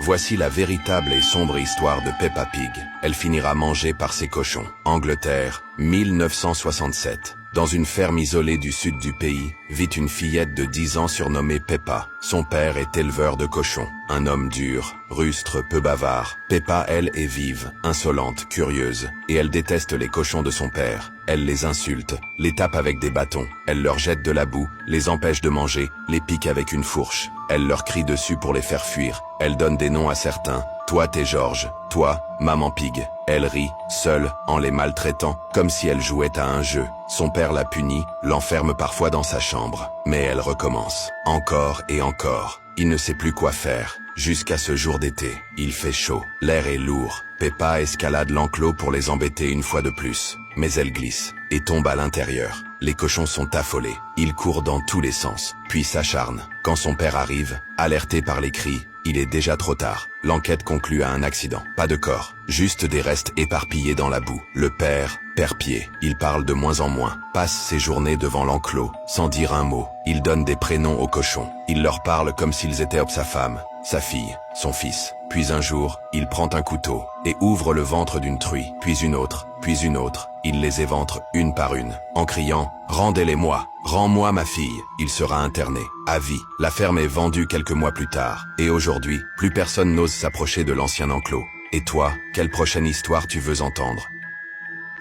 Voici la véritable et sombre histoire de Peppa Pig. Elle finira mangée par ses cochons. Angleterre, 1967. Dans une ferme isolée du sud du pays, vit une fillette de 10 ans surnommée Peppa. Son père est éleveur de cochons. Un homme dur, rustre, peu bavard. Peppa, elle, est vive, insolente, curieuse. Et elle déteste les cochons de son père. Elle les insulte, les tape avec des bâtons. Elle leur jette de la boue, les empêche de manger, les pique avec une fourche. Elle leur crie dessus pour les faire fuir. Elle donne des noms à certains. Toi, t'es George. Toi, Maman Pig. Elle rit, seule, en les maltraitant, comme si elle jouait à un jeu. Son père la punit, l'enferme parfois dans sa chambre. Mais elle recommence. Encore et encore. Il ne sait plus quoi faire. Jusqu'à ce jour d'été. Il fait chaud. L'air est lourd. Peppa escalade l'enclos pour les embêter une fois de plus. Mais elle glisse et tombe à l'intérieur. Les cochons sont affolés. Ils courent dans tous les sens, puis s'acharnent. Quand son père arrive, alerté par les cris, il est déjà trop tard. L'enquête conclut à un accident. Pas de corps, juste des restes éparpillés dans la boue. Le père perd pied. Il parle de moins en moins, passe ses journées devant l'enclos, sans dire un mot. Il donne des prénoms aux cochons. Il leur parle comme s'ils étaient sa femme, sa fille, son fils. Puis un jour, il prend un couteau et ouvre le ventre d'une truie, puis une autre, puis une autre. Il les éventre une par une, en criant « Rendez-les-moi, rends-moi ma fille !» Il sera interné, à vie. La ferme est vendue quelques mois plus tard. Et aujourd'hui, plus personne n'ose s'approcher de l'ancien enclos. Et toi, quelle prochaine histoire tu veux entendre ?